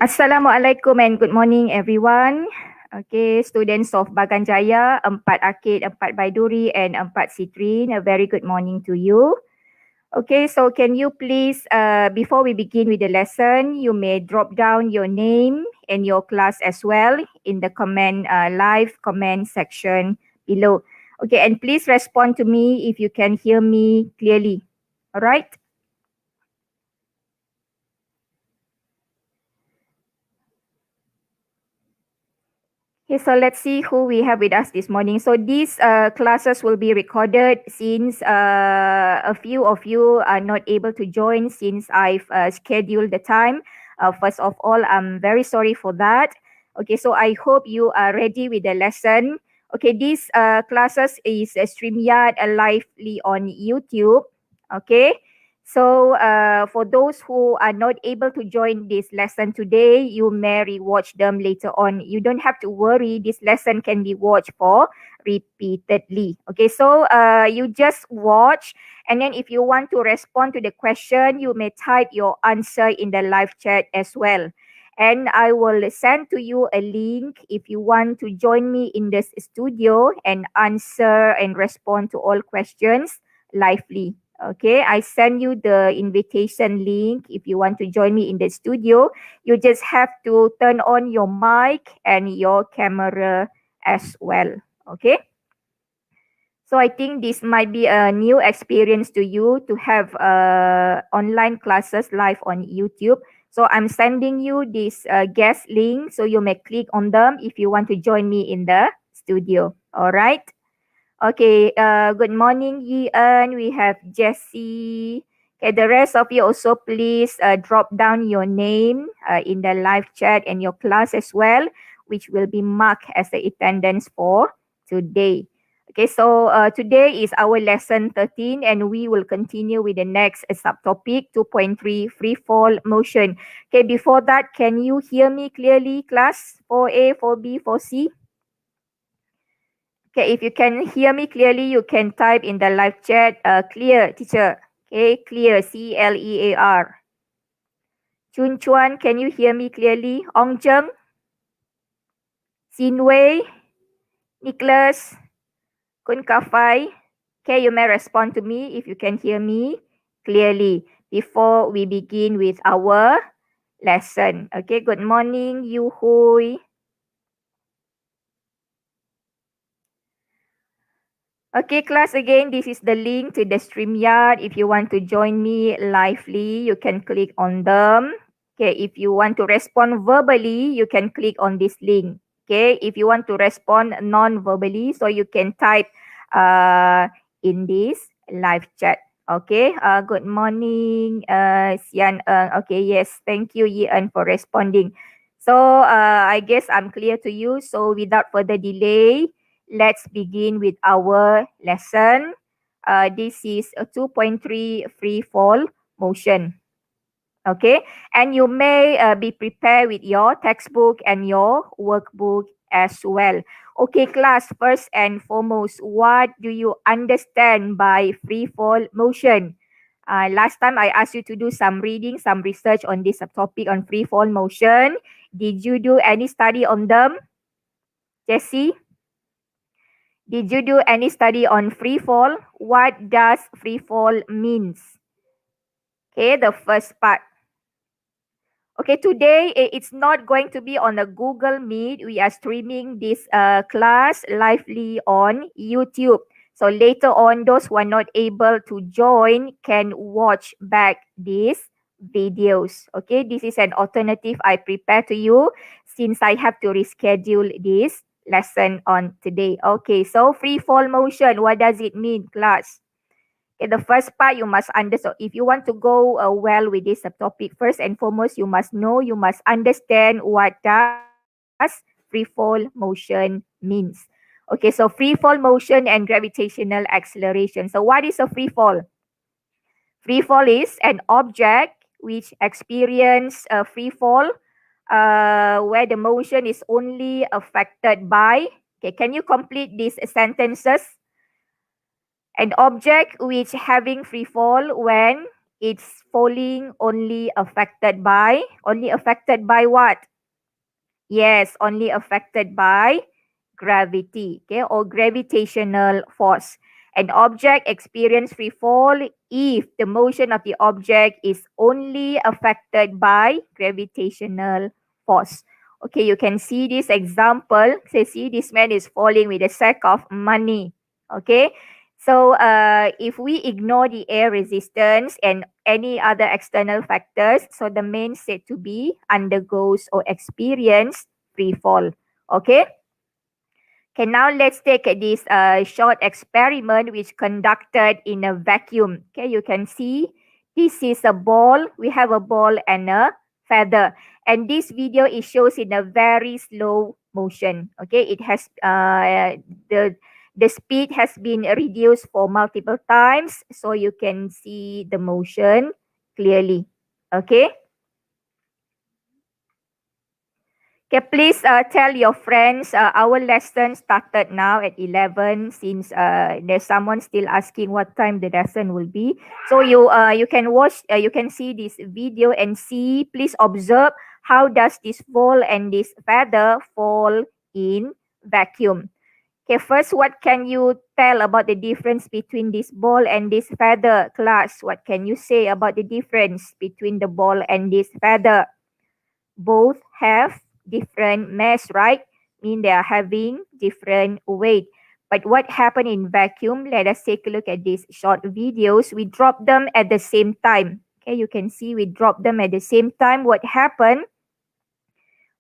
Assalamualaikum and good morning everyone. Okay, students of Bagan Jaya, 4 Akid, 4 Baiduri and 4 Sitrin, a very good morning to you. Okay, so can you please, before we begin with the lesson, you may drop down your name and your class as well in the live comment section below. Okay, and please respond to me if you can hear me clearly. All right? Okay, so let's see who we have with us this morning. So these classes will be recorded since a few of you are not able to join since I've scheduled the time. First of all, I'm very sorry for that. Okay, so I hope you are ready with the lesson. Okay, these classes is StreamYard lively on YouTube. Okay. So for those who are not able to join this lesson today, you may rewatch them later on. You don't have to worry. This lesson can be watched for repeatedly. Okay, so you just watch, and then if you want to respond to the question, you may type your answer in the live chat as well. And I will send to you a link if you want to join me in this studio and answer and respond to all questions lively. Okay, I send you the invitation link if you want to join me in the studio. You just have to turn on your mic and your camera as well. Okay. So I think this might be a new experience to you to have online classes live on YouTube. So I'm sending you this guest link so you may click on them if you want to join me in the studio. All right. Okay, good morning, Ian. We have Jessie. Okay, the rest of you also please drop down your name in the live chat and your class as well, which will be marked as the attendance for today. Okay, so today is our lesson 13 and we will continue with the next subtopic 2.3 free fall motion. Okay, before that, can you hear me clearly, class 4A, 4B, 4C? Okay, if you can hear me clearly, you can type in the live chat, clear, teacher. Okay, clear, C-L-E-A-R. Chun Chuan, can you hear me clearly? Ong Zheng, Xin Wei, Nicholas, Kun Kafai. Okay, you may respond to me if you can hear me clearly before we begin with our lesson. Okay, good morning, Yu Hui. Okay, class, again, this is the link to the StreamYard. If you want to join me lively, you can click on them. Okay, if you want to respond verbally, you can click on this link. Okay, if you want to respond non-verbally, so you can type in this live chat. Okay, good morning, Sian Eng. Okay, yes, thank you, Yian, for responding. So I guess I'm clear to you. So without further delay, let's begin with our lesson. This is a 2.3 free fall motion. Okay, and you may be prepared with your textbook and your workbook as well. Okay, class, first and foremost, what do you understand by free fall motion? Last time I asked you to do some reading, some research on this subtopic on free fall motion. Did you do any study on them, Jessie? Did you do any study on free fall? What does free fall means? Okay, the first part. Okay, today it's not going to be on a Google Meet. We are streaming this class lively on YouTube. So later on, those who are not able to join can watch back these videos. Okay, this is an alternative I prepare to you since I have to reschedule this lesson on today. Okay, so free fall motion, what does it mean, class? Okay, the first part you must understand. If you want to go well with this subtopic, first and foremost, you must know, you must understand what does free fall motion means. Okay, so free fall motion and gravitational acceleration. So what is a free fall? Free fall is an object which experience a free fall where the motion is only affected by, okay, can you complete these sentences? An object which having free fall when it's falling only affected by what? Yes, only affected by gravity, okay, or gravitational force. An object experience free fall if the motion of the object is only affected by gravitational force. Okay, you can see this example. Say, see, this man is falling with a sack of money. Okay, so if we ignore the air resistance and any other external factors, so the man said to be undergoes or experience free fall. Okay. Okay, now let's take this short experiment which conducted in a vacuum. Okay, you can see this is a ball. We have a ball and a feather. And this video it shows in a very slow motion. Okay, it has the speed has been reduced for multiple times so you can see the motion clearly. Okay. Okay, please tell your friends our lesson started now at 11 since there's someone still asking what time the lesson will be. So you can watch, you can see this video and see, please observe how does this ball and this feather fall in vacuum. Okay, first, what can you tell about the difference between this ball and this feather, class? What can you say about the difference between the ball and this feather? Both have different mass, right? Mean they are having different weight. But what happened in vacuum? Let us take a look at these short videos. We drop them at the same time. Okay, you can see we drop them at the same time. What happened?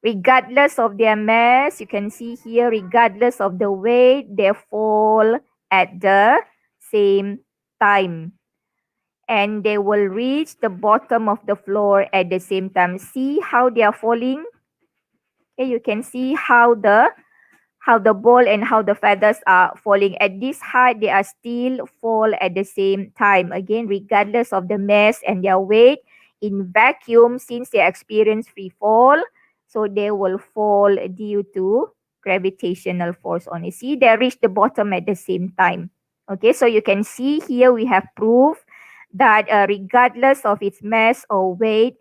Regardless of their mass, you can see here, regardless of the weight, they fall at the same time. And they will reach the bottom of the floor at the same time. See how they are falling? Okay, you can see how the ball and how the feathers are falling. At this height, they are still fall at the same time. Again, regardless of the mass and their weight, in vacuum, since they experience free fall, so they will fall due to gravitational force only. See, they reach the bottom at the same time. Okay, so you can see here we have proof that regardless of its mass or weight,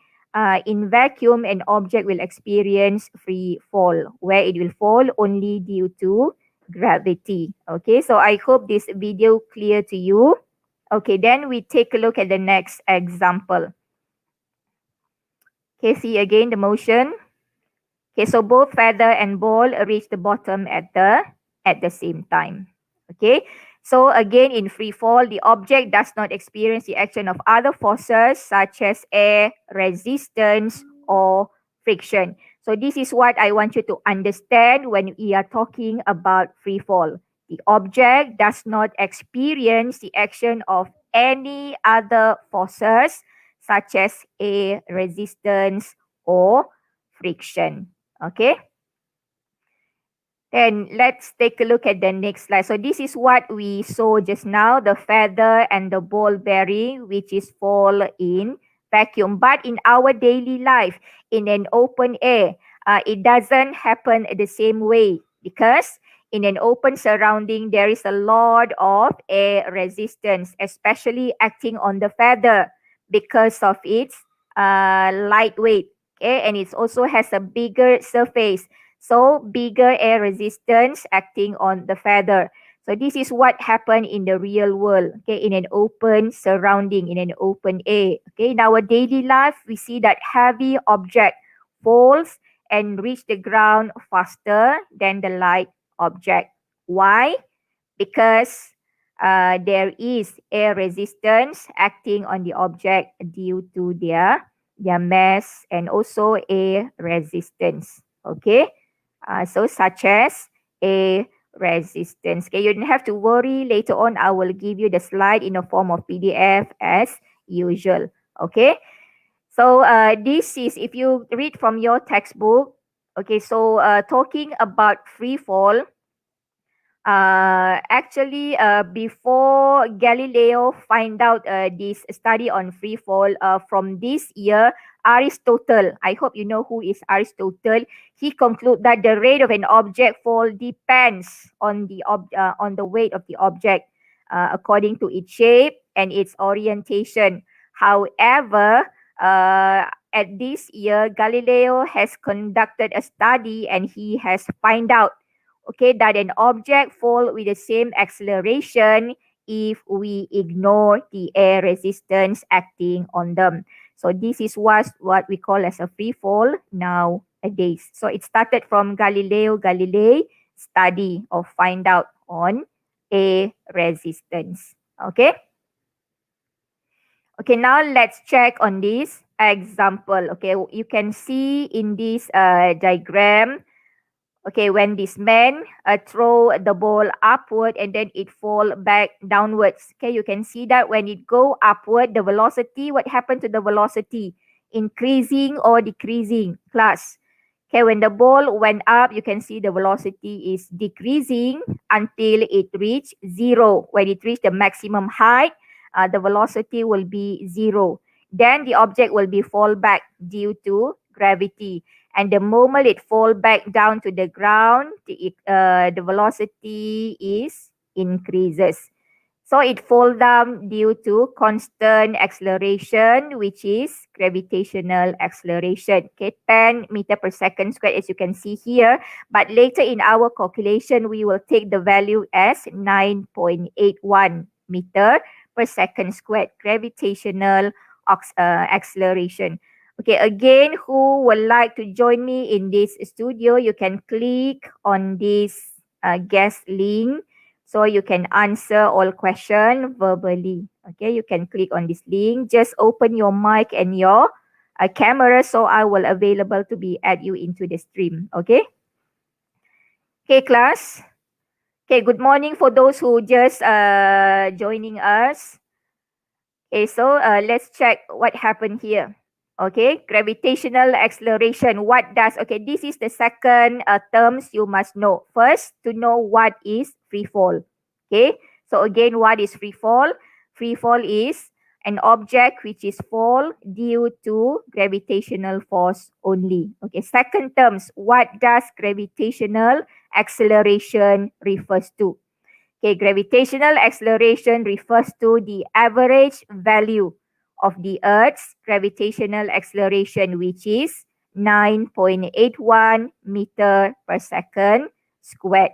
in vacuum, an object will experience free fall, where it will fall only due to gravity. Okay, so I hope this video clear to you. Okay, then we take a look at the next example. Okay, see again the motion. Okay, so both feather and ball reach the bottom at the same time. Okay, so again in free fall, the object does not experience the action of other forces such as air, resistance, or friction. So this is what I want you to understand when we are talking about free fall. The object does not experience the action of any other forces such as air, resistance, or friction. Okay. Then let's take a look at the next slide. So this is what we saw just now, the feather and the ball bearing, which is fall in vacuum. But in our daily life, in an open air, it doesn't happen the same way because in an open surrounding, there is a lot of air resistance, especially acting on the feather because of its lightweight. Okay, and it also has a bigger surface. So bigger air resistance acting on the feather. So this is what happened in the real world, okay, in an open surrounding, in an open air. Okay, in our daily life, we see that heavy object falls and reach the ground faster than the light object. Why? Because there is air resistance acting on the object due to their mass and also air resistance. Okay. So such as a resistance. Okay, you don't have to worry. Later on, I will give you the slide in a form of PDF as usual. Okay. So this is, if you read from your textbook, okay, so talking about free fall, actually, before Galileo find out this study on free fall, from this year, Aristotle, I hope you know who is Aristotle. He conclude that the rate of an object fall depends on the weight of the object, according to its shape and its orientation. However, at this year, Galileo has conducted a study and he has find out, okay, that an object fall with the same acceleration if we ignore the air resistance acting on them. So this is what we call as a free fall nowadays. So it started from Galileo Galilei study or find out on air resistance. Okay. Okay, now let's check on this example. Okay, you can see in this diagram, okay, when this man throw the ball upward and then it fall back downwards. Okay, you can see that when it go upward, the velocity, what happened to the velocity? Increasing or decreasing, class? Okay, when the ball went up, you can see the velocity is decreasing until it reach zero. When it reach the maximum height, the velocity will be zero. Then the object will be fall back due to gravity. And the moment it fall back down to the ground, the velocity is increases. So it fall down due to constant acceleration, which is gravitational acceleration. Okay, 10 meter per second squared, as you can see here. But later in our calculation, we will take the value as 9.81 meter per second squared, gravitational acceleration. Okay, again, who would like to join me in this studio, you can click on this guest link so you can answer all questions verbally. Okay, you can click on this link. Just open your mic and your camera so I will available to be add you into the stream. Okay. Okay, class. Okay, good morning for those who just joining us. Okay, so let's check what happened here. Okay, gravitational acceleration. What does, okay, this is the second terms you must know. First, to know what is free fall. Okay, so again, what is free fall? Free fall is an object which is fall due to gravitational force only. Okay, second terms, what does gravitational acceleration refers to? Okay, gravitational acceleration refers to the average value of the Earth's gravitational acceleration, which is 9.81 meter per second squared.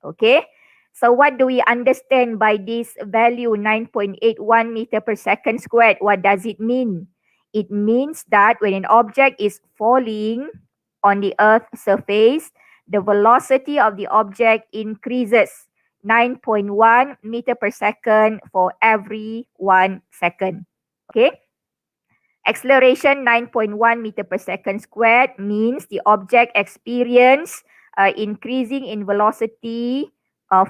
Okay, so what do we understand by this value 9.81 meter per second squared? What does it mean? It means that when an object is falling on the Earth's surface, the velocity of the object increases 9.1 meter per second for every 1 second. Okay. Acceleration 9.1 meter per second squared means the object experience increasing in velocity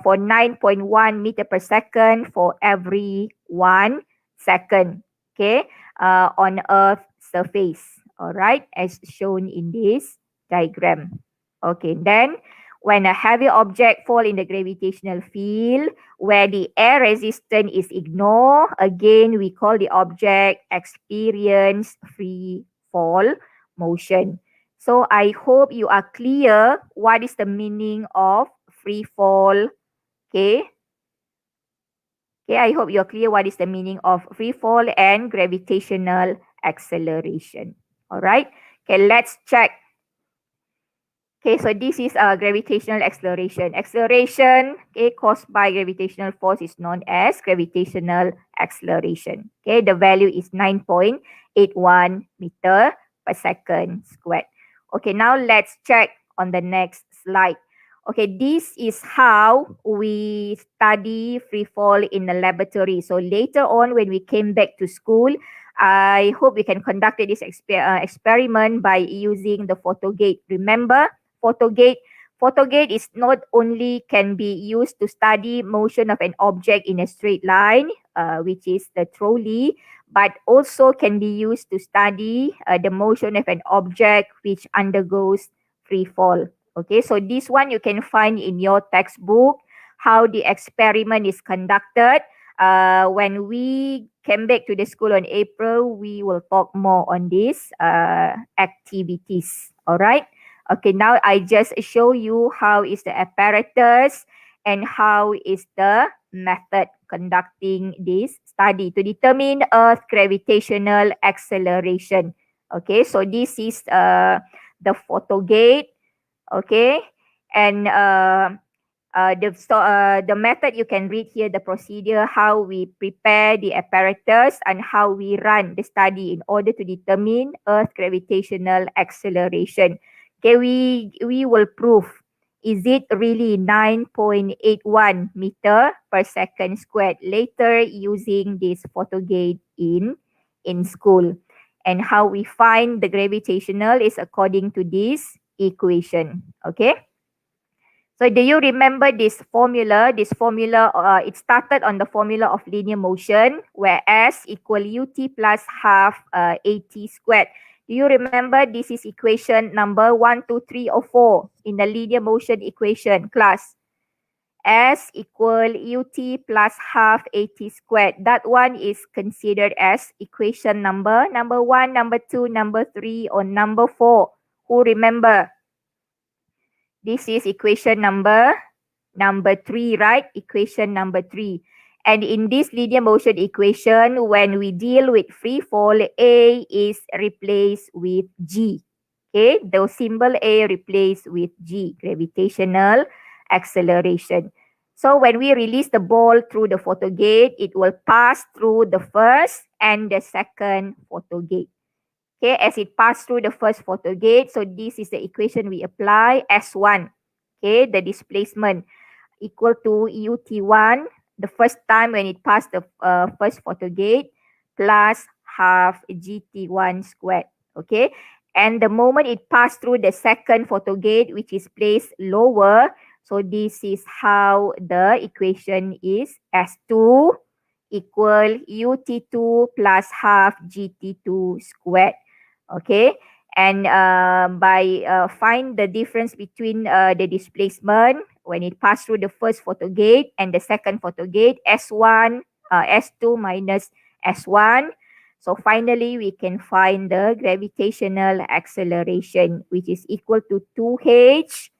for 9.1 meter per second for every 1 second. Okay. On Earth's surface. Alright, as shown in this diagram. Okay, then when a heavy object fall in the gravitational field where the air resistance is ignored, again we call the object experience free fall motion. So I hope you are clear what is the meaning of free fall. Okay. Okay, I hope you're clear what is the meaning of free fall and gravitational acceleration. All right. Okay, let's check. Okay, so this is gravitational acceleration. Acceleration, okay, caused by gravitational force is known as gravitational acceleration. Okay, the value is 9.81 meter per second squared. Okay, now let's check on the next slide. Okay, this is how we study free fall in the laboratory. So later on when we came back to school, I hope we can conduct this experiment by using the photogate. Remember, photogate is not only can be used to study motion of an object in a straight line, which is the trolley, but also can be used to study the motion of an object which undergoes free fall. Okay, so this one you can find in your textbook how the experiment is conducted. When we came back to the school on April, we will talk more on these activities. All right. Okay, now I just show you how is the apparatus and how is the method conducting this study to determine Earth gravitational acceleration. Okay, so this is the photogate. Okay, and the method you can read here, the procedure, how we prepare the apparatus and how we run the study in order to determine Earth gravitational acceleration. Okay, we will prove, is it really 9.81 meter per second squared later using this photogate in school. And how we find the gravitational is according to this equation. Okay. So do you remember this formula? This formula, it started on the formula of linear motion, where S equal ut plus half at squared. Do you remember this is equation number 1, 2, 3, or 4 in the linear motion equation class? S equal ut plus half at squared. That one is considered as equation number 1, number 2, number 3, or number 4. Who remember? This is equation number 3, right? Equation number 3. And in this linear motion equation, when we deal with free fall, A is replaced with G. Okay, the symbol A replaced with G, gravitational acceleration. So when we release the ball through the photogate, it will pass through the first and the second photogate. Okay, as it passed through the first photogate, so this is the equation we apply, S1. Okay, the displacement equal to ut1 the first time when it passed the first photogate plus half gt1 squared. Okay, and the moment it passed through the second photogate, which is placed lower, so this is how the equation is, S2 equal ut2 plus half gt2 squared. Okay, and by find the difference between the displacement when it passed through the first photogate and the second photogate, S1, S2 minus S1. So finally, we can find the gravitational acceleration, which is equal to 2h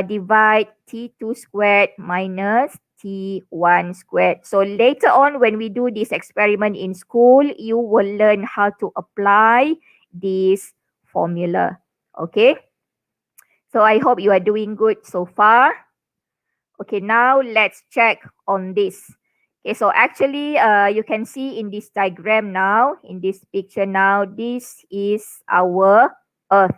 divide T2 squared minus T1 squared. So later on, when we do this experiment in school, you will learn how to apply this formula. Okay. So I hope you are doing good so far. Okay, now let's check on this. Okay, so actually, you can see in this diagram now, in this picture now, this is our Earth.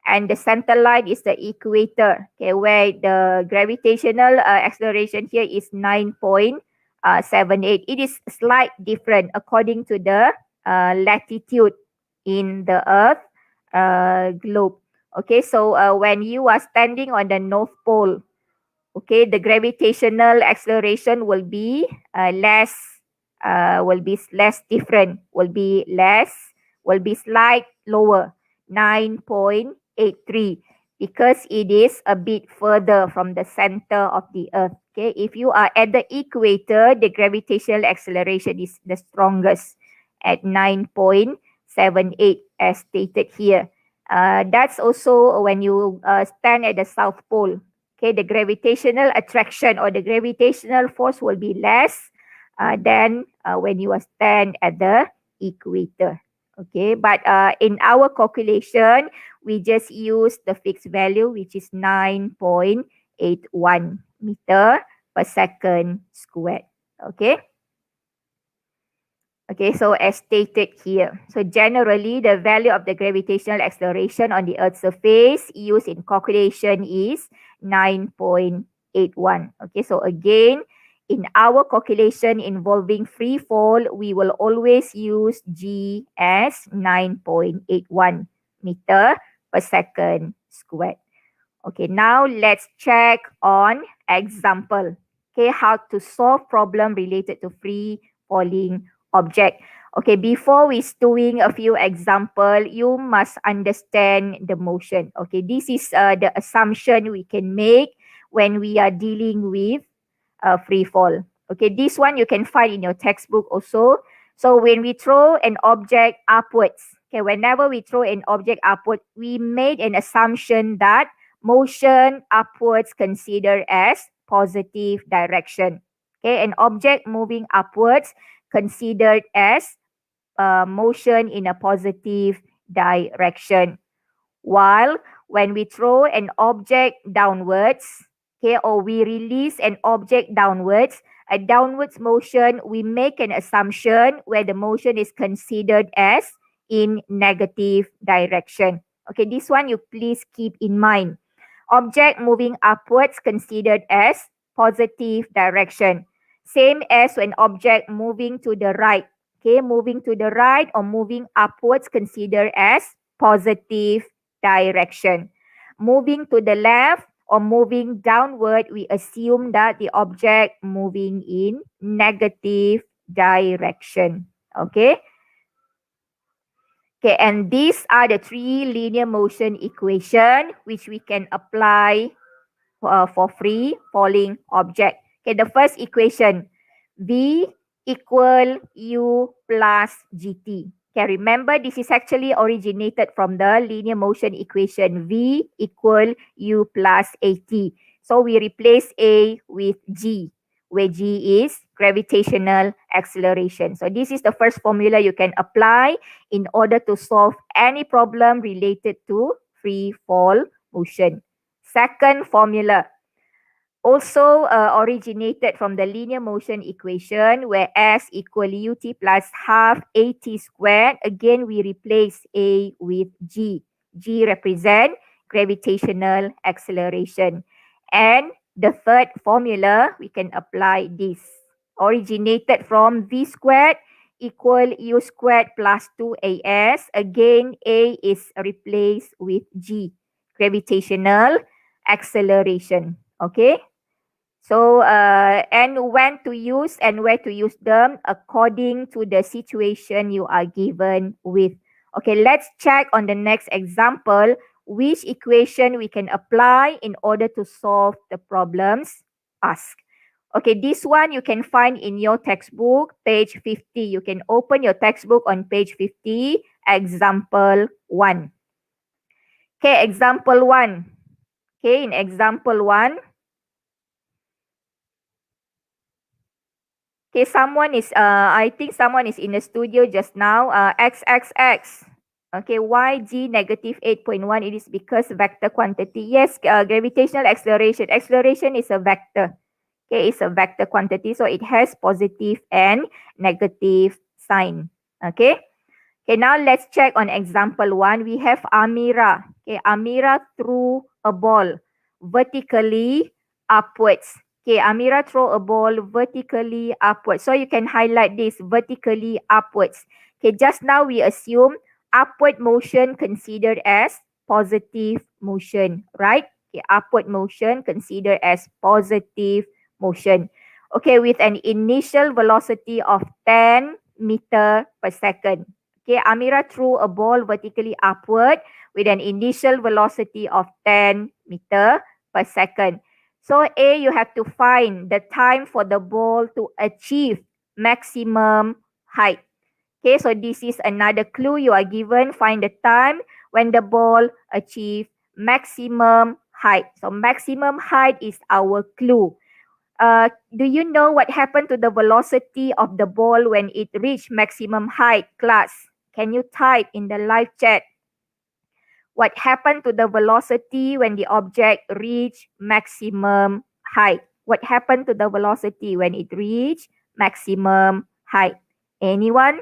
And the center line is the equator, okay, where the gravitational acceleration here is 9.78. It is slight different according to the latitude in the Earth globe. Okay, so when you are standing on the North Pole, okay, the gravitational acceleration will be less different, will be slight lower, 9.83, because it is a bit further from the center of the Earth. Okay, if you are at the equator, the gravitational acceleration is the strongest at 9.78 as stated here. That's also when you stand at the South Pole. Okay, the gravitational attraction or the gravitational force will be less than when you stand at the equator. Okay, but in our calculation, we just use the fixed value, which is 9.81 meter per second squared. Okay. Okay, so as stated here, so generally the value of the gravitational acceleration on the Earth's surface used in calculation is 9.81. Okay, so again, in our calculation involving free fall, we will always use G as 9.81 meter per second squared. Okay, now let's check on example. Okay, how to solve problem related to free falling object. Okay, before we doing a few example, you must understand the motion. Okay, this is the assumption we can make when we are dealing with free fall. Okay, this one you can find in your textbook also. So when we throw an object upwards, okay, whenever we throw an object upward, we made an assumption that motion upwards considered as positive direction. Okay, an object moving upwards considered as motion in a positive direction. While when we throw an object downwards, okay, or we release an object downwards, a downwards motion, we make an assumption where the motion is considered as in negative direction. Okay, this one you please keep in mind. Object moving upwards considered as positive direction. Same as when object moving to the right. Okay, moving to the right or moving upwards considered as positive direction. Moving to the left or moving downward, we assume that the object moving in negative direction. Okay. Okay, and these are the three linear motion equation which we can apply for free falling object. Okay, the first equation, V equal U plus GT. Okay, remember this is actually originated from the linear motion equation V equal U plus AT. So we replace A with G, where G is gravitational acceleration. So this is the first formula you can apply in order to solve any problem related to free fall motion. Second formula, also originated from the linear motion equation where S equal ut plus half at squared. Again, we replace A with G. G represent gravitational acceleration. And the third formula, we can apply this. Originated from V squared equal U squared plus 2AS. Again, A is replaced with G, gravitational acceleration. Okay. So, and when to use and where to use them according to the situation you are given with. Okay, let's check on the next example which equation we can apply in order to solve the problems asked. Okay, this one you can find in your textbook, page 50. You can open your textbook on page 50, example 1. Okay, example 1. Okay, in example 1, okay, someone is, I think someone is in the studio just now. XXX. Okay, why G negative 8.1? It is because vector quantity. Yes, gravitational acceleration. Acceleration is a vector. Okay, it's a vector quantity. So it has positive and negative sign. Okay. Okay, now let's check on example 1. We have Amira. Okay, Amira threw a ball vertically upwards. Okay, Amira throw a ball vertically upwards. So you can highlight this vertically upwards. Okay, just now we assume upward motion considered as positive motion, right? Okay, upward motion considered as positive motion. Okay, with an initial velocity of 10 meter per second. Okay, Amira threw a ball vertically upward with an initial velocity of 10 meter per second. So A, you have to find the time for the ball to achieve maximum height. Okay, so this is another clue you are given. Find the time when the ball achieve maximum height. So maximum height is our clue. Do you know what happened to the velocity of the ball when it reached maximum height, class? Can you type in the live chat? What happened to the velocity when the object reached maximum height? What happened to the velocity when it reached maximum height? Anyone?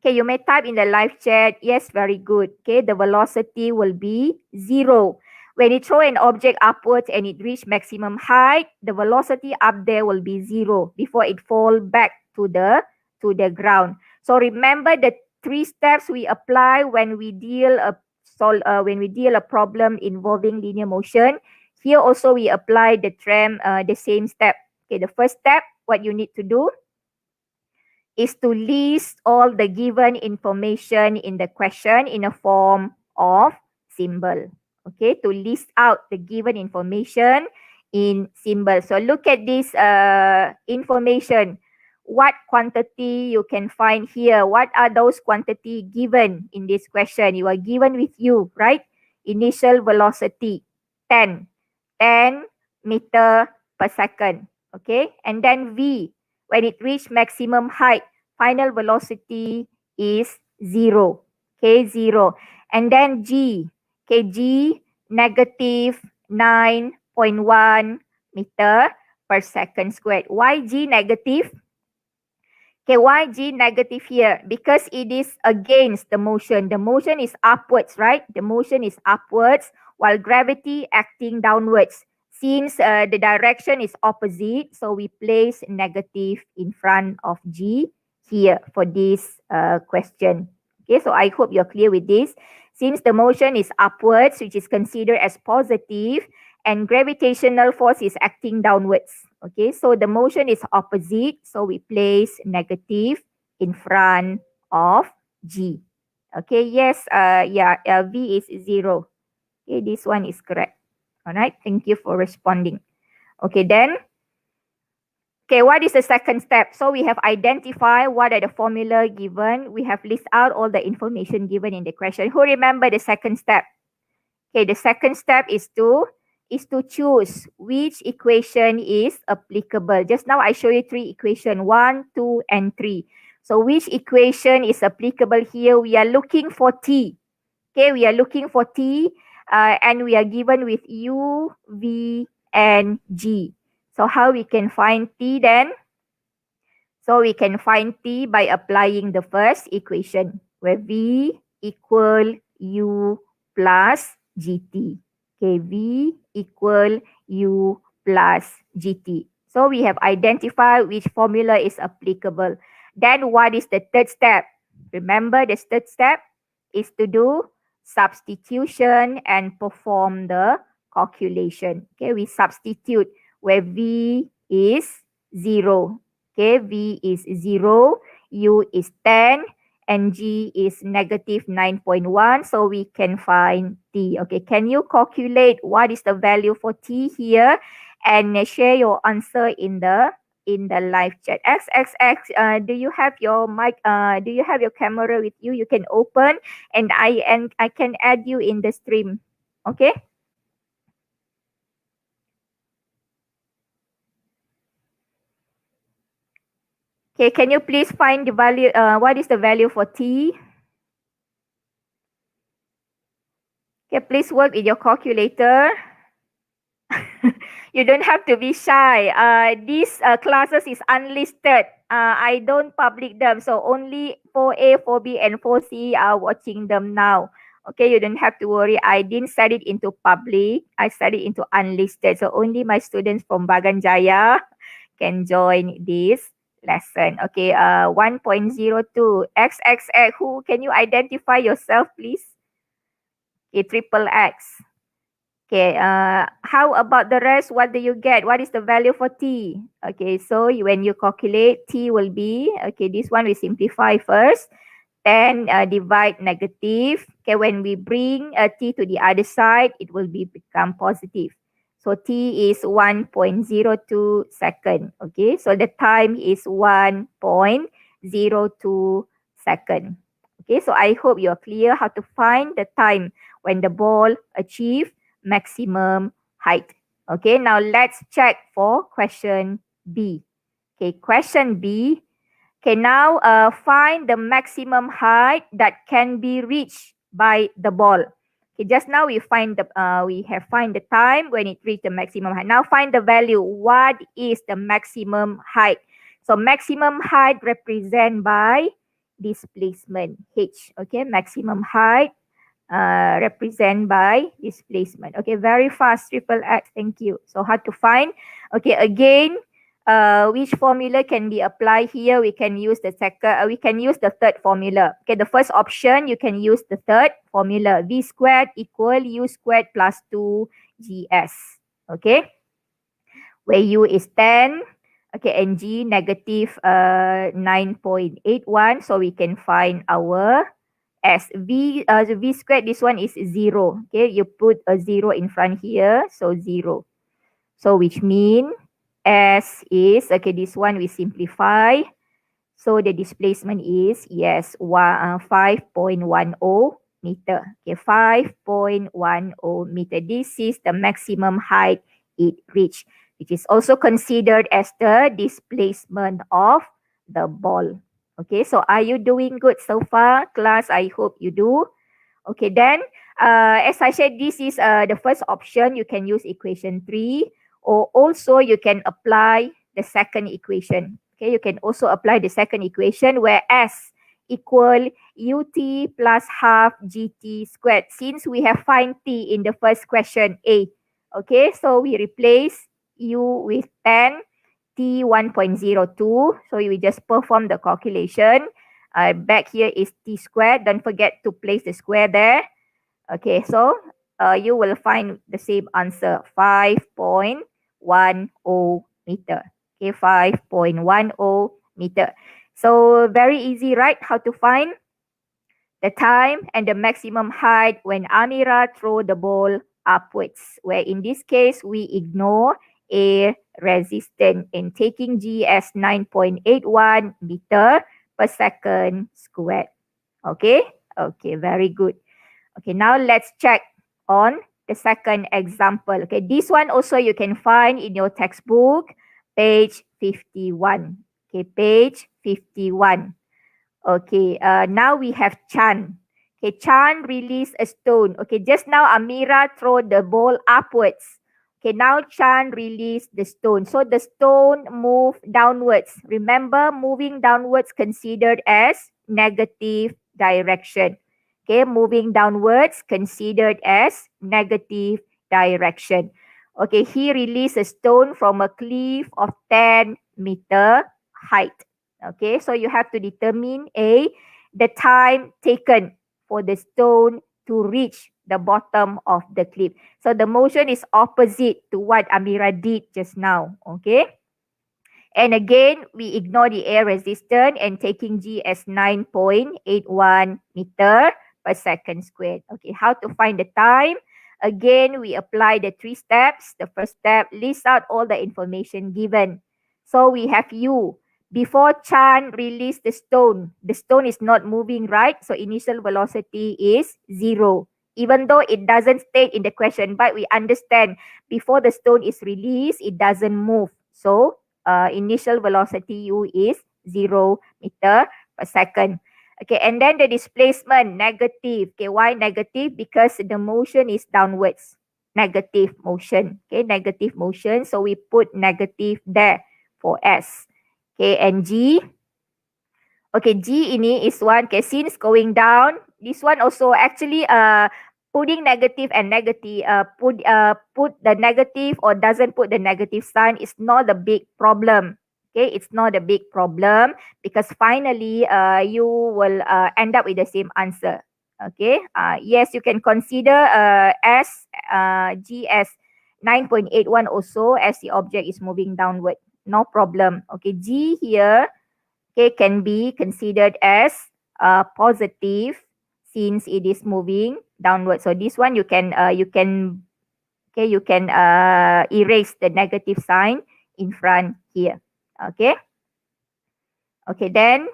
Okay, you may type in the live chat. Yes, very good. Okay, the velocity will be 0. When you throw an object upwards and it reach maximum height, the velocity up there will be 0 before it fall back to the ground. So remember the 3 steps we apply when we deal a problem involving linear motion. Here also we apply the same step. Okay, the first step, what you need to do is to list all the given information in the question in a form of symbol. Okay, to list out the given information in symbol. So look at this information. What quantity you can find here? What are those quantity given in this question? You are given with you, right? Initial velocity 10 meter per second. Okay, and then V, when it reached maximum height, final velocity is 0. Okay, 0. And then G, okay, G negative 9.1 meter per second squared. Why G negative? Okay, why G negative here? Because it is against the motion. The motion is upwards, right? The motion is upwards while gravity acting downwards. Since the direction is opposite, so we place negative in front of G here for this question. Okay, so I hope you're clear with this. Since the motion is upwards, which is considered as positive, and gravitational force is acting downwards. Okay, so the motion is opposite, so we place negative in front of G. Okay, yes, V is 0. Okay, this one is correct. All right, thank you for responding. Okay, then, okay, what is the second step? So we have identified what are the formula given. We have list out all the information given in the question. Who remember the second step? Okay, the second step is to choose which equation is applicable. Just now I show you 3 equations, 1, 2, and 3. So which equation is applicable here? We are looking for T. Okay, we are looking for T and we are given with U, V, and G. So how we can find T then? So we can find T by applying the first equation where V equal U plus GT. Okay, V equal U plus GT. So we have identified which formula is applicable. Then what is the third step? Remember the third step is to do substitution and perform the calculation. Okay, we substitute where V is 0. Okay, V is 0, U is 10, and G is negative 9.1. So we can find T. Okay, can you calculate what is the value for T here and share your answer in the live chat? XXX, do you have your mic? Do you have your camera with you? You can open, and I can add you in the stream. Okay. Okay, can you please find the value? What is the value for T? Okay, please work with your calculator. You don't have to be shy. These classes is unlisted. I don't public them, so only 4A, 4B, and 4C are watching them now. Okay, you don't have to worry. I didn't set it into public. I set it into unlisted. So only my students from Bagan Jaya can join this lesson. Okay, 1.02 XXX. Who can you identify yourself, please? Okay, triple X. Okay, how about the rest? What do you get? What is the value for T? Okay, so when you calculate, T will be, okay, this one we simplify first. 10 divide negative. Okay, when we bring T to the other side, it will become positive. So T is 1.02 second. Okay, so the time is 1.02 second. Okay, so I hope you're clear how to find the time when the ball achieves maximum height. Okay, now let's check for question B. Okay, question B. Okay, now find the maximum height that can be reached by the ball. Okay, just now we have find the time when it reached the maximum height. Now find the value. What is the maximum height? So maximum height represented by displacement H. Okay, maximum height represent by displacement. Okay, very fast, triple X. Thank you. So how to find? Okay, again, which formula can be applied here? We can use the second. We can use the third formula. Okay, the first option you can use the third formula. V squared equal U squared plus 2GS. Okay, where U is 10. Okay, and G negative 9.81. So we can find our S. V squared, this one is 0. Okay, you put a 0 in front here, so 0. So which mean S is, okay, this one we simplify. So the displacement is, yes, 5.10 meter. Okay, 5.10 meter. This is the maximum height it reached. which is also considered as the displacement of the ball. Okay, so are you doing good so far, class? I hope you do. Okay, then as I said, this is the first option. You can use equation 3, or also you can apply the second equation. Okay, you can also apply the second equation where S equal ut plus half gt squared, since we have find t in the first question A. Okay, so we replace u with 10, t 1.02. So we just perform the calculation. Back here is t squared. Don't forget to place the square there. Okay, so you will find the same answer, 5.10 meter. Okay, 5.10 meter. So very easy, right? How to find the time and the maximum height when Amira throw the ball upwards, where in this case we ignore a resistance and taking G as 9.81 meter per second squared. Okay, okay, very good. Okay, now let's check on the second example. Okay, this one also you can find in your textbook, page 51. Okay, page 51. Okay, now we have Chan. Okay, Chan release a stone. Okay, just now Amira throw the ball upwards. Okay, now Chan release the stone. So the stone move downwards. Remember, moving downwards considered as negative direction. Okay, moving downwards considered as negative direction. Okay, he released a stone from a cliff of 10-meter height. Okay, so you have to determine the time taken for the stone to reach the bottom of the cliff. So the motion is opposite to what Amira did just now. Okay. And again, we ignore the air resistance and taking G as 9.81 meter per second squared. Okay, how to find the time? Again, we apply the 3 steps. The first step, list out all the information given. So we have U. Before Chan released the stone is not moving, right? So initial velocity is 0. Even though it doesn't state in the question, but we understand before the stone is released, it doesn't move. So initial velocity U is 0 meter per second. Okay, and then the displacement, negative. Okay, why negative? Because the motion is downwards. Negative motion. Okay, negative motion. So we put negative there for S. Okay, and G. Okay, G ini is one. Okay, since going down, this one also actually putting negative and negative, put the negative or doesn't put the negative sign is not a big problem. Okay, it's not a big problem because finally you will end up with the same answer. Okay, yes, you can consider G as 9.81 also as the object is moving downward. No problem. Okay, G here, okay, can be considered as positive since it is moving downward. So this one you can erase the negative sign in front here. Okay. Okay, then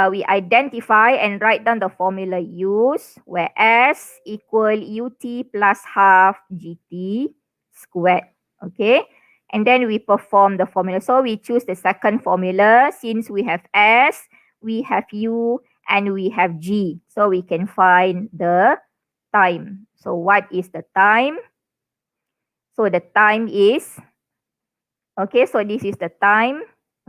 we identify and write down the formula used, where S equal ut plus half gt squared. Okay. And then we perform the formula. So we choose the second formula. Since we have S, we have U, and we have G. So we can find the time. So what is the time? So the time is, okay, so this is the time.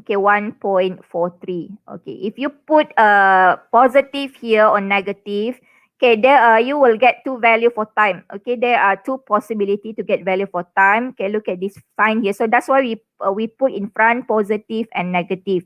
Okay, 1.43. Okay, if you put a positive here or negative, okay, there you will get 2 value for time. Okay, there are 2 possibility to get value for time. Okay, look at this sign here. So that's why we put in front positive and negative.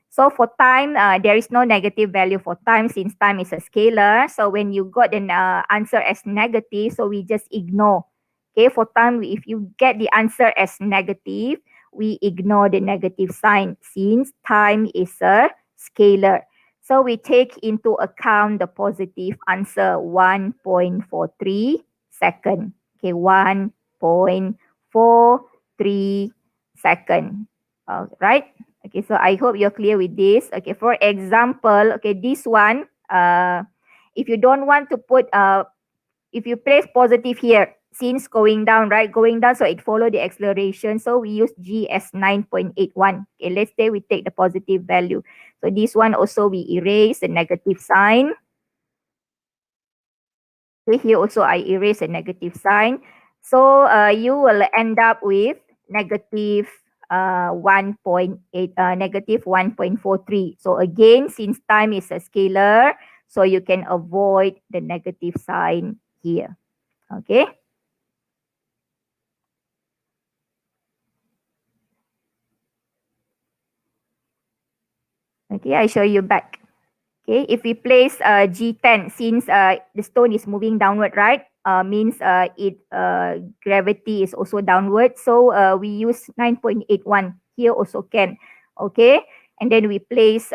So for time, there is no negative value for time since time is a scalar. So when you got an answer as negative, so we just ignore. Okay, for time, if you get the answer as negative, we ignore the negative sign since time is a scalar. So we take into account the positive answer, 1.43 second. Okay, 1.43 second. Right? Okay, so I hope you're clear with this. Okay, for example, okay, this one, if you don't want to put, if you place positive here, since going down, right? Going down, so it follow the acceleration. So we use G as 9.81. Okay, let's say we take the positive value. So this one also we erase the negative sign. Okay, here also I erase a negative sign. So you will end up with negative 1.8, negative 1.43. So again, since time is a scalar, so you can avoid the negative sign here. Okay. Okay, I show you back. Okay, if we place G10, since the stone is moving downward, right? Means gravity is also downward. So we use 9.81. Here also can. Okay, and then we place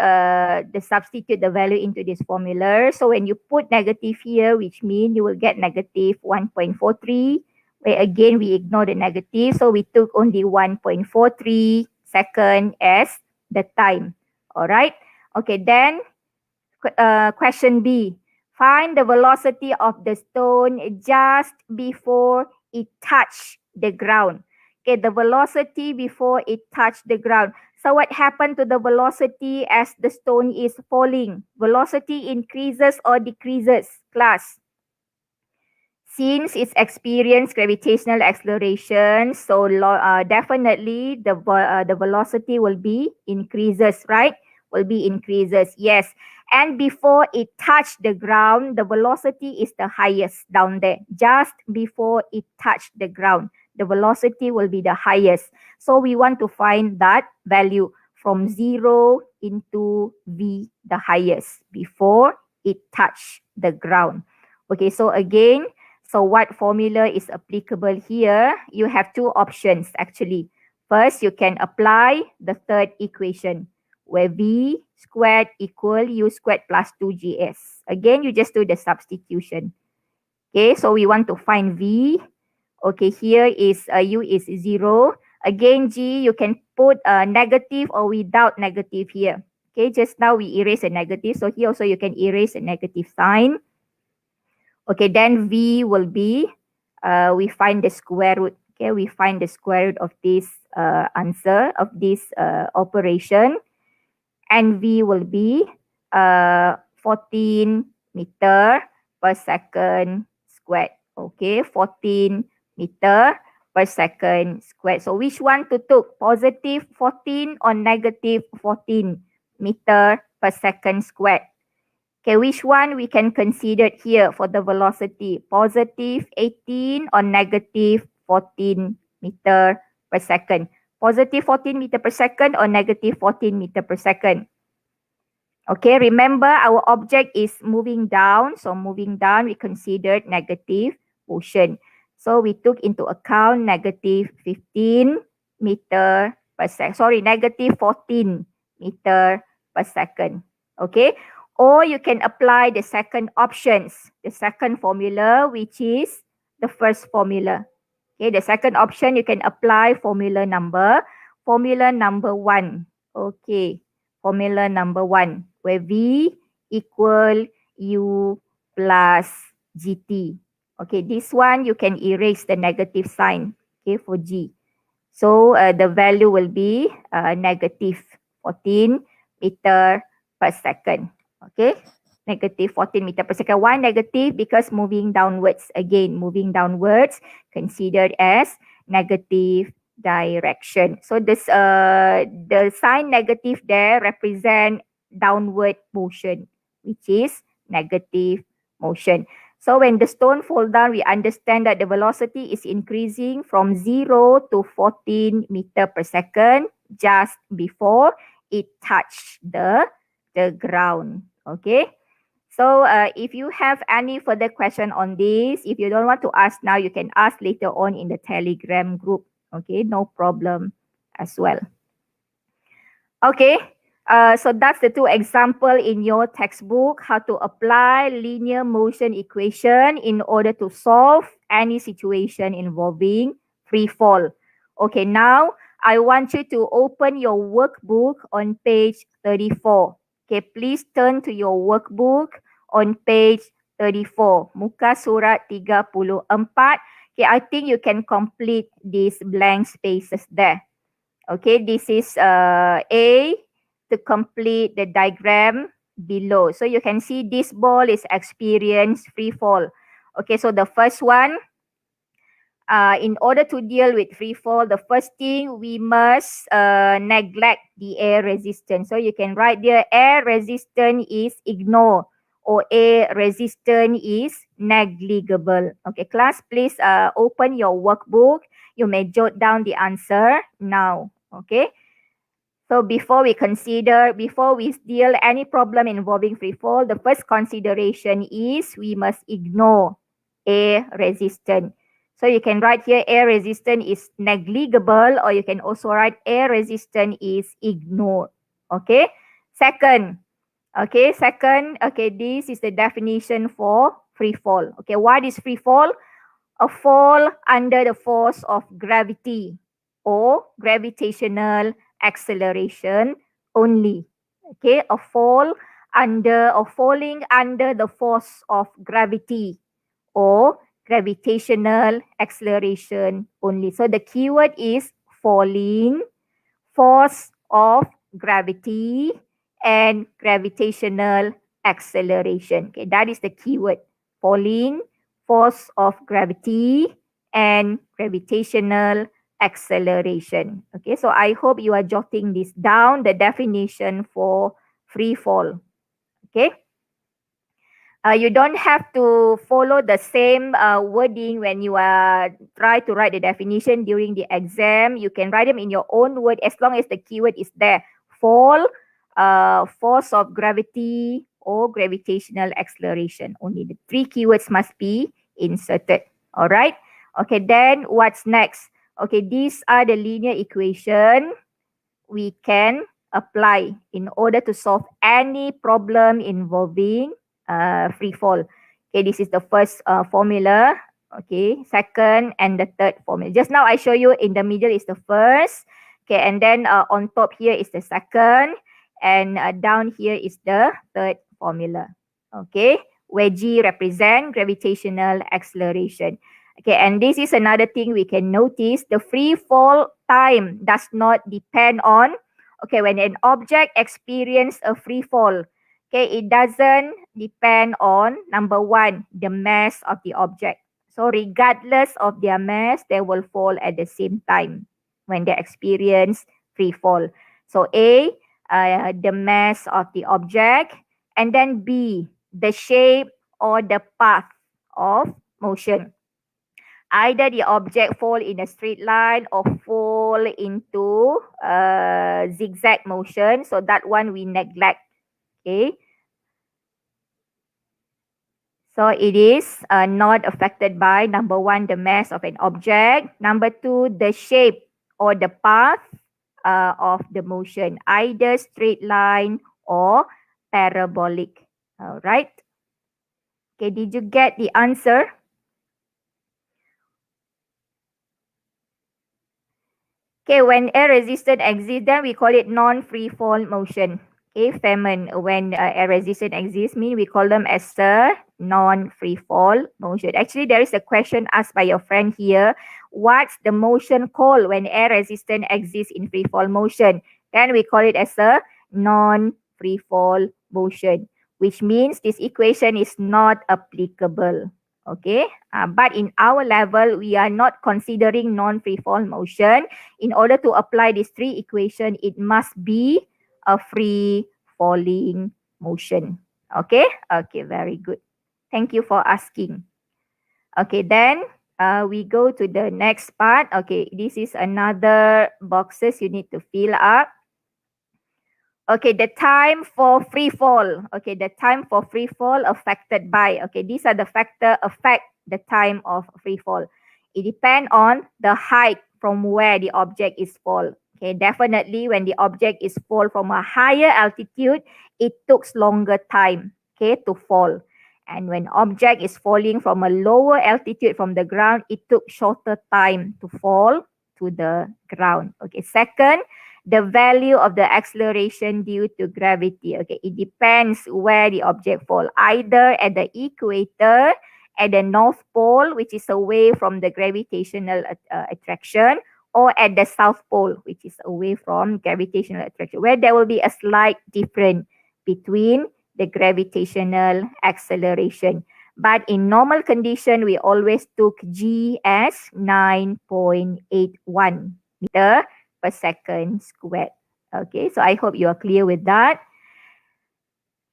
substitute the value into this formula. So when you put negative here, which means you will get negative 1.43. Where again we ignore the negative, so we took only 1.43 second as the time. All right. Okay, then question B. Find the velocity of the stone just before it touched the ground. Okay, the velocity before it touched the ground. So what happened to the velocity as the stone is falling? Velocity increases or decreases, class? Since it's experienced gravitational acceleration, so definitely the velocity will be increases, right? Will be increases, yes. And before it touched the ground, the velocity is the highest down there. Just before it touched the ground, the velocity will be the highest. So we want to find that value from 0 into v, the highest, before it touched the ground. Okay, so again, so what formula is applicable here? You have two options actually. First, you can apply the third equation where v squared equal u squared plus 2gs. Again, you just do the substitution. Okay, so we want to find v. Okay, here is u is 0. Again, g, you can put a negative or without negative here. Okay, just now we erase a negative. So here also you can erase a negative sign. Okay, then v will be, we find the square root. Okay, we find the square root of this answer, of this operation. And v will be 14 meter per second squared. Okay, 14 meter per second squared. So which one to took? Positive 14 or negative 14 meter per second squared? Okay, which one we can consider here for the velocity? Positive 18 or negative 14 meter per second? Positive 14 meter per second or negative 14 meter per second? Okay, remember our object is moving down. So moving down, we considered negative motion. So we took into account negative 15 meter per second. Sorry, negative 14 meter per second. Okay, or you can apply the second options, the second formula, which is the first formula. Okay, the second option, you can apply formula number 1. Okay, formula number 1, where V equal U plus GT. Okay, this one, you can erase the negative sign, okay, for G. So the value will be negative 14 meter per second. Okay, negative 14 meter per second. Why negative? Because moving downwards. Again, moving downwards, considered as negative direction. So this the sign negative there represent downward motion, which is negative motion. So when the stone fall down, we understand that the velocity is increasing from 0 to 14 meter per second just before it touched the ground. Okay. So if you have any further question on this, if you don't want to ask now, you can ask later on in the Telegram group. Okay, no problem as well. Okay, so that's the two example in your textbook, how to apply linear motion equation in order to solve any situation involving free fall. Okay, now I want you to open your workbook on page 34. Okay, please turn to your workbook on page 34. Muka surat 34. Okay, I think you can complete these blank spaces there. Okay, this is A to complete the diagram below. So you can see this ball is experience free fall. Okay, so the first one, in order to deal with free fall, the first thing we must neglect the air resistance. So you can write there air resistance is ignore or air resistance is negligible. Okay, class, please open your workbook. You may jot down the answer now. Okay. So before we deal any problem involving free fall, the first consideration is we must ignore air resistance. So you can write here air resistance is negligible, or you can also write air resistance is ignored. Okay. Second, this is the definition for free fall. Okay, what is free fall? A fall under the force of gravity or gravitational acceleration only. Okay, a fall under or falling under the force of gravity or gravitational acceleration only. So the keyword is falling, force of gravity, and gravitational acceleration. Okay, that is the keyword. Falling, force of gravity, and gravitational acceleration. Okay, so I hope you are jotting this down, the definition for free fall. Okay. You don't have to follow the same wording when you try to write the definition during the exam. You can write them in your own word as long as the keyword is there. Fall, force of gravity, or gravitational acceleration. Only the three keywords must be inserted. All right. Okay, then what's next? Okay, these are the linear equation we can apply in order to solve any problem involving free fall. Okay, this is the first formula. Okay, second and the third formula. Just now I show you in the middle is the first. Okay, and then on top here is the second, and down here is the third formula. Okay, where G represent gravitational acceleration. Okay, and this is another thing we can notice. The free fall time does not depend on, okay, when an object experiences a free fall, okay, it doesn't depend on, number one, the mass of the object. So regardless of their mass, they will fall at the same time when they experience free fall. So A, the mass of the object, and then B, the shape or the path of motion. Either the object fall in a straight line or fall into zigzag motion. So that one we neglect. Okay. So it is not affected by, number one, the mass of an object. Number two, the shape or the path of the motion. Either straight line or parabolic. All right. Okay, did you get the answer? Okay, when air resistance exists, then we call it non-free fall motion. Okay, Feynman, when air resistance exists, we call them as a non-free fall motion. Actually, there is a question asked by your friend here. What's the motion called when air resistance exists in free fall motion? Then we call it as a non-free fall motion, which means this equation is not applicable. Okay, but in our level, we are not considering non-free fall motion. In order to apply these three equations, it must be a free falling motion. Okay, okay, very good. Thank you for asking. Okay, then we go to the next part. Okay, this is another boxes you need to fill up. Okay, the time for free fall. Okay, the time for free fall affected by. Okay, these are the factor affect the time of free fall. It depends on the height from where the object is fall. Okay, definitely when the object is fall from a higher altitude, it takes longer time, okay, to fall. And when object is falling from a lower altitude from the ground, it took shorter time to fall to the ground. Okay, second, the value of the acceleration due to gravity. Okay, it depends where the object fall, either at the equator, at the North Pole, which is away from the gravitational attraction, or at the South Pole, which is away from gravitational attraction, where there will be a slight difference between the gravitational acceleration. But in normal condition, we always took G as 9.81 meter per second squared. Okay, so I hope you are clear with that.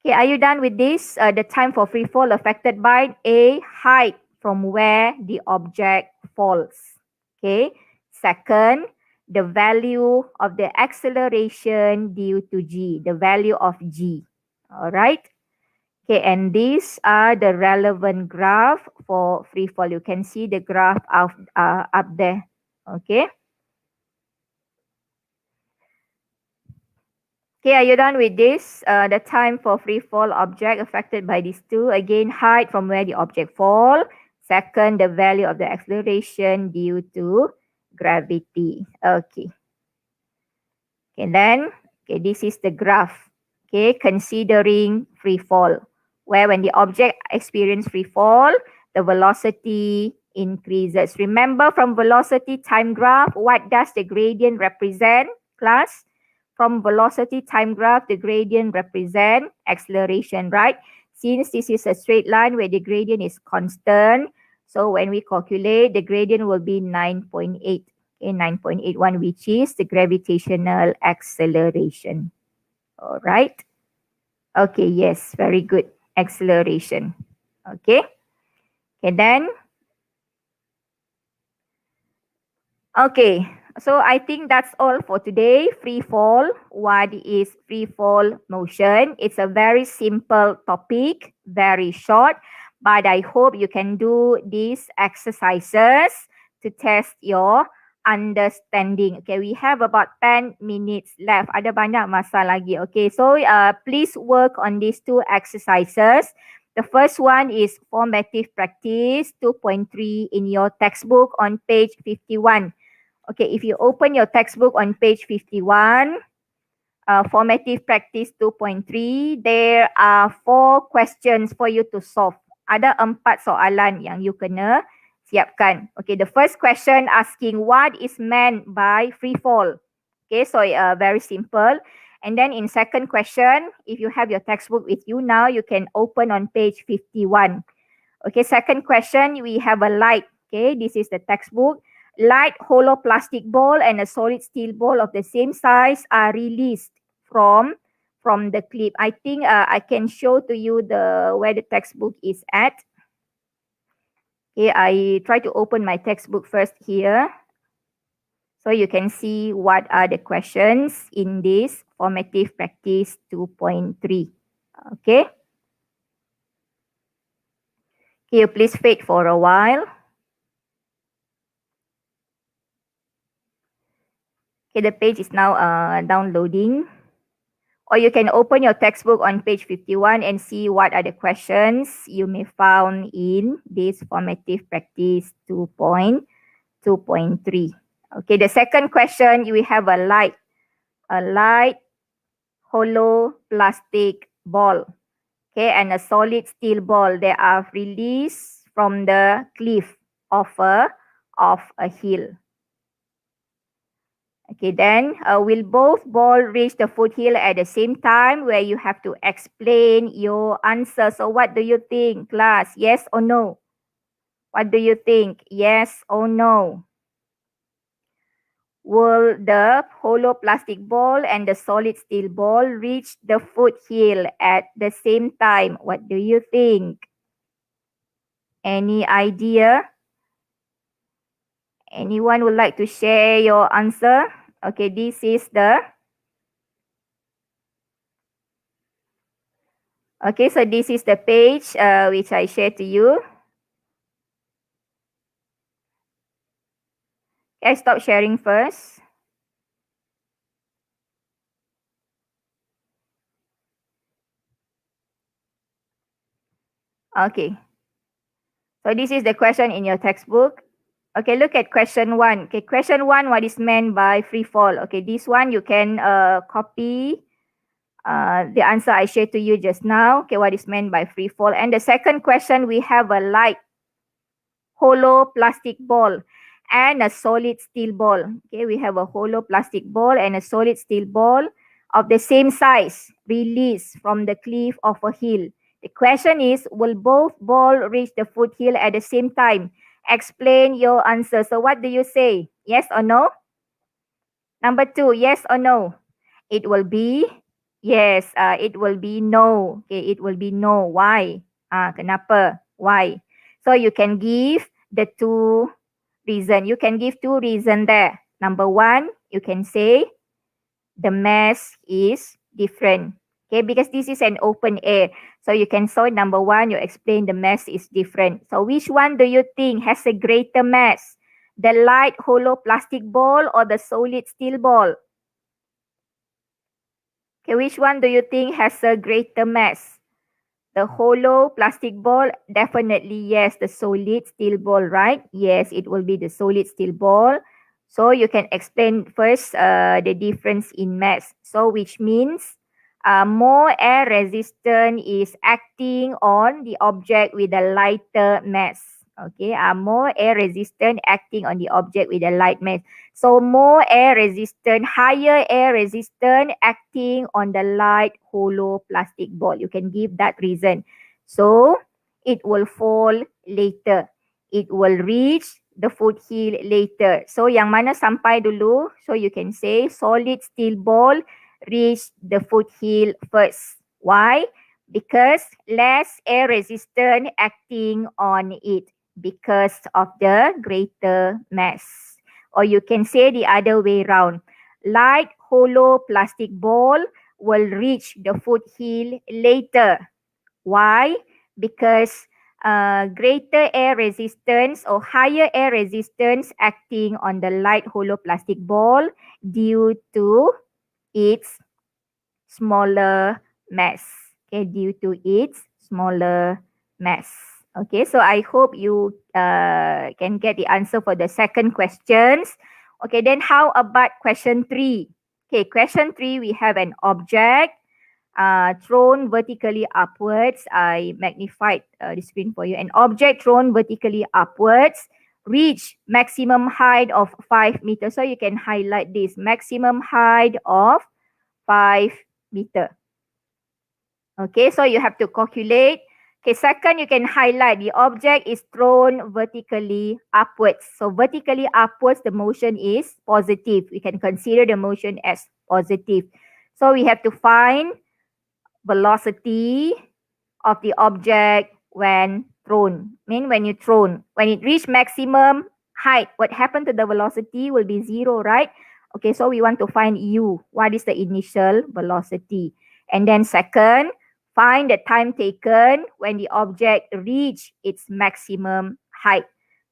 Okay, are you done with this? The time for free fall affected by A, height from where the object falls. Okay, second, the value of the acceleration due to G, the value of G. All right. Okay, and these are the relevant graph for free fall. You can see the graph of, up there. Okay. Okay, are you done with this? The time for free fall object affected by these two. Again, height from where the object fall. Second, the value of the acceleration due to gravity. Okay. Okay, then, okay, this is the graph. Okay, considering free fall, where when the object experience free fall, the velocity increases. Remember from velocity time graph, what does the gradient represent, class? From velocity time graph, the gradient represent acceleration, right? Since this is a straight line where the gradient is constant, so when we calculate, the gradient will be 9.8. Okay, 9.81, which is the gravitational acceleration. All right. Okay, yes, very good. Acceleration. Okay. Okay, then. Okay, so I think that's all for today. Free fall. What is free fall motion? It's a very simple topic, very short, but I hope you can do these exercises to test your understanding. Okay, we have about 10 minutes left. Ada banyak masa lagi. Okay, so please work on these two exercises. The first one is formative practice 2.3 in your textbook on page 51. Okay, if you open your textbook on page 51, formative practice 2.3, there are 4 questions for you to solve. Ada 4 soalan yang you kena siapkan. Okay, the first question asking what is meant by free fall. Okay, so very simple. And then in second question, if you have your textbook with you now, you can open on page 51. Okay, second question, we have a light. Okay, this is the textbook. Light hollow plastic ball and a solid steel ball of the same size are released from the clip. I think I can show to you where the textbook is at. Okay, I try to open my textbook first here. So you can see what are the questions in this formative practice 2.3. Okay. Okay, you please wait for a while. Okay, the page is now downloading. Or you can open your textbook on page 51 and see what are the questions you may found in this formative practice 2.3. Okay, the second question, we have a light hollow plastic ball. Okay, and a solid steel ball. They are released from the cliff of a hill. Okay, then will both balls reach the foothill at the same time, where you have to explain your answer. So what do you think, class? Yes or no? What do you think? Yes or no? Will the hollow plastic ball and the solid steel ball reach the foothill at the same time? What do you think? Any idea? Anyone would like to share your answer? Okay, this is the... Okay, so this is the page which I shared to you. I stop sharing first. Okay. So this is the question in your textbook. Okay, look at question 1. Okay, question 1, what is meant by free fall? Okay, this one you can copy the answer I shared to you just now. Okay, what is meant by free fall? And the second question, we have a light hollow plastic ball and a solid steel ball. Okay, we have a hollow plastic ball and a solid steel ball of the same size released from the cliff of a hill. The question is, will both ball reach the foothill at the same time? Explain your answer. So what do you say? Yes or no? Number two, yes or no? It will be yes. It will be no. Okay, it will be no. Why? Kenapa? Why? So you can give the two reason. You can give two reason there. Number one, you can say the mass is different. Okay, because this is an open air. So you can say number one, you explain the mass is different. So which one do you think has a greater mass? The light hollow plastic ball or the solid steel ball? Okay, which one do you think has a greater mass? The hollow plastic ball, definitely yes, the solid steel ball, right? Yes, it will be the solid steel ball. So you can explain first the difference in mass. So which means more air resistant is acting on the object with a lighter mass. Okay, more air resistant acting on the object with a light mass. So more air resistant, higher air resistant acting on the light hollow plastic ball. You can give that reason. So it will fall later. It will reach the foothill later. So yang mana sampai dulu? So you can say solid steel ball reach the foothill first. Why? Because less air resistant acting on it because of the greater mass. Or you can say the other way round. Light hollow plastic ball will reach the foothill later. Why? Because greater air resistance or higher air resistance acting on the light hollow plastic ball due to its smaller mass. Okay, due to its smaller mass. Okay, so I hope you can get the answer for the second questions. Okay, then how about question 3? Okay, question 3, we have an object thrown vertically upwards. I magnified the screen for you. An object thrown vertically upwards reach maximum height of 5 meters. So you can highlight this maximum height of 5 meter. Okay, so you have to calculate. Okay, second, you can highlight the object is thrown vertically upwards. So vertically upwards, the motion is positive. We can consider the motion as positive. So we have to find velocity of the object when thrown. When you thrown. When it reach maximum height, what happened to the velocity will be 0, right? Okay, so we want to find u. What is the initial velocity? And then second, find the time taken when the object reach its maximum height.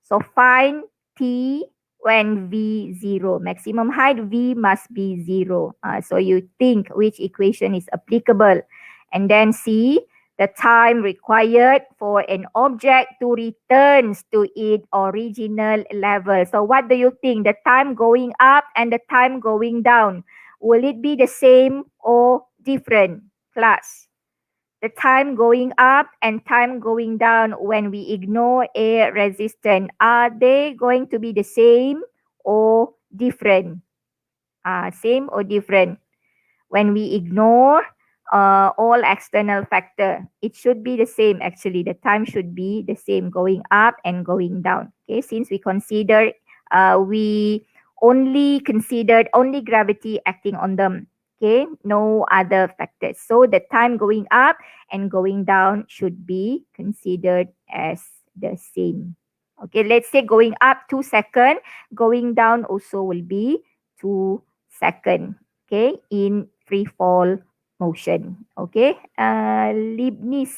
So find t when v 0. Maximum height v must be 0. So you think which equation is applicable. And then C, the time required for an object to return to its original level. So what do you think? The time going up and the time going down, will it be the same or different, class? The time going up and time going down when we ignore air resistance, are they going to be the same or different? Same or different? When we ignore all external factor, it should be the same actually. The time should be the same going up and going down. Okay, since we only considered only gravity acting on them. Okay, no other factors. So the time going up and going down should be considered as the same. Okay, let's say going up 2 seconds, going down also will be 2 seconds. Okay, in free fall motion. Okay, Leibniz,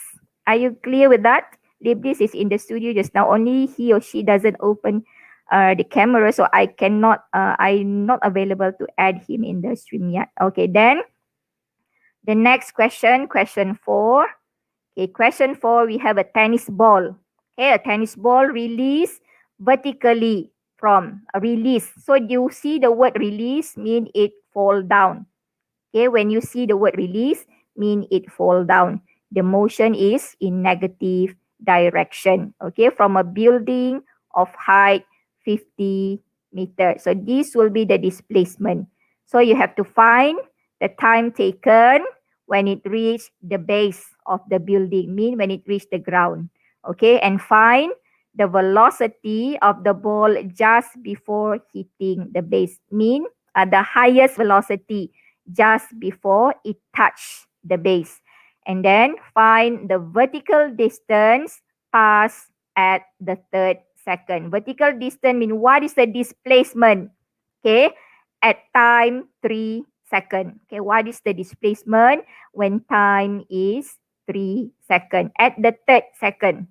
are you clear with that? Leibniz is in the studio just now. Only he or she doesn't open the camera, so I cannot. I'm not available to add him in the stream yet. Okay, then the next question, question 4. Okay, question 4, we have a tennis ball. Okay, a tennis ball release vertically from a release. So you see the word release mean it fall down. Okay, when you see the word release, mean it fall down. The motion is in negative direction. Okay, from a building of height 50 meters. So this will be the displacement. So you have to find the time taken when it reached the base of the building, mean when it reached the ground. Okay, and find the velocity of the ball just before hitting the base, mean the highest velocity just before it touched the base. And then find the vertical distance passed at the third second. Vertical distance means what is the displacement? Okay, at time 3 seconds. Okay, what is the displacement when time is 3 seconds? At the third second.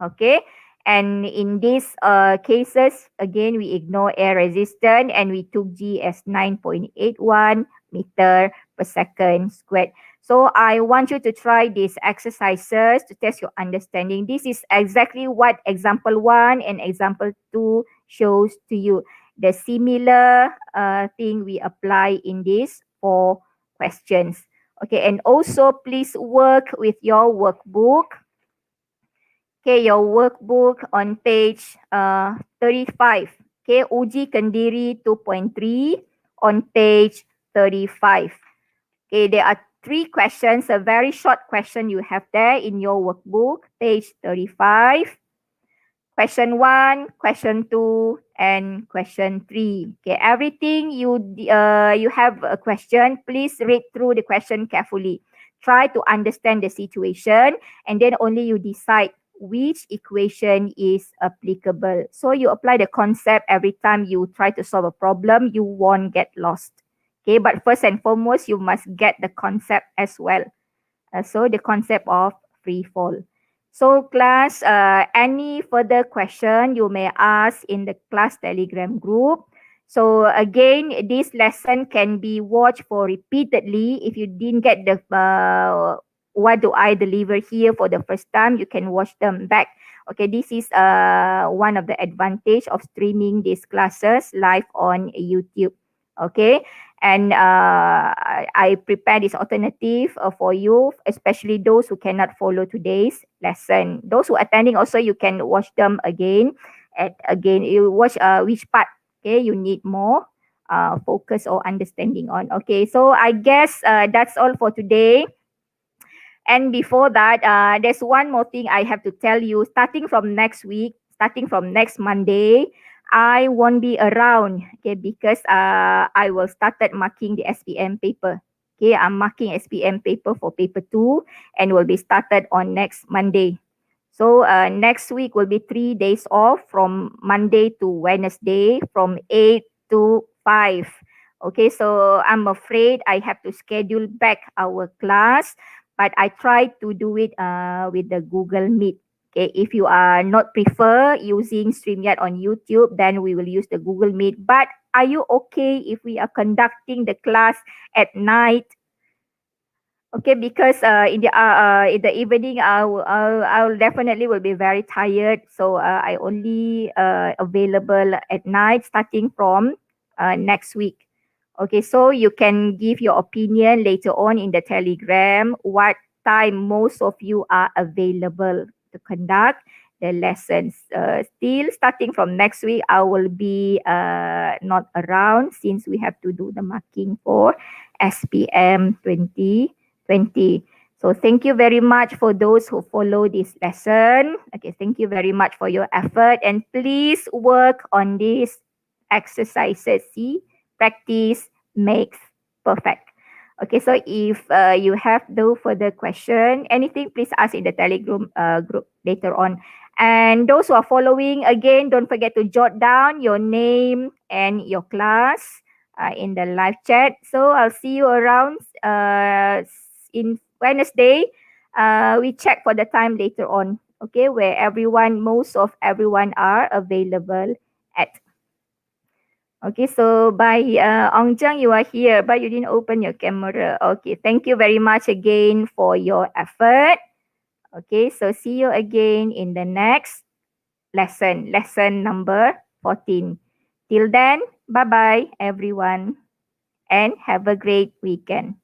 Okay, and in these cases, again, we ignore air resistance and we took G as 9.81 meter per second squared. So I want you to try these exercises to test your understanding. This is exactly what example 1 and example 2 shows to you. The similar thing we apply in these 4 questions. Okay, and also please work with your workbook. Okay, your workbook on page 35. Okay, Uji Kendiri 2.3 on page 35. Okay, there are 3 questions, a very short question you have there in your workbook, page 35. Question 1, question 2, and question 3. Okay, everything you have a question, please read through the question carefully. Try to understand the situation and then only you decide which equation is applicable. So you apply the concept every time you try to solve a problem, you won't get lost. Okay, but first and foremost, you must get the concept as well. So the concept of free fall. So class, any further question you may ask in the class Telegram group. So again, this lesson can be watched for repeatedly. If you didn't get the what do I deliver here for the first time, you can watch them back. Okay, this is one of the advantage of streaming these classes live on YouTube. Okay, and I prepare this alternative for you, especially those who cannot follow today's lesson. Those who are attending also, you can watch them again. Again, you watch which part, okay, you need more focus or understanding on. Okay, so I guess that's all for today. And before that, there's one more thing I have to tell you. Starting from next week, starting from next Monday, I won't be around, okay, because I will started marking the SPM paper. Okay, I'm marking SPM paper for paper 2 and will be started on next Monday. So next week will be 3 days off from Monday to Wednesday from 8 to 5. Okay, so I'm afraid I have to schedule back our class, but I try to do it with the Google Meet. Okay, if you are not prefer using StreamYard on YouTube, then we will use the Google Meet. But are you okay if we are conducting the class at night? Okay, because in the evening, I'll definitely will be very tired. So I only available at night starting from next week. Okay, so you can give your opinion later on in the Telegram what time most of you are available to conduct the lessons. Still starting from next week, I will be not around since we have to do the marking for SPM 2020. So thank you very much for those who follow this lesson. Okay, thank you very much for your effort and please work on these exercises. See, practice makes perfect. Okay, so if you have no further question, anything, please ask in the Telegram group later on. And those who are following, again, don't forget to jot down your name and your class in the live chat. So I'll see you around in Wednesday. We check for the time later on, okay, where most of everyone are available at. Okay, so by Ong Jang, you are here, but you didn't open your camera. Okay, thank you very much again for your effort. Okay, so see you again in the next lesson number 14. Till then, bye-bye everyone and have a great weekend.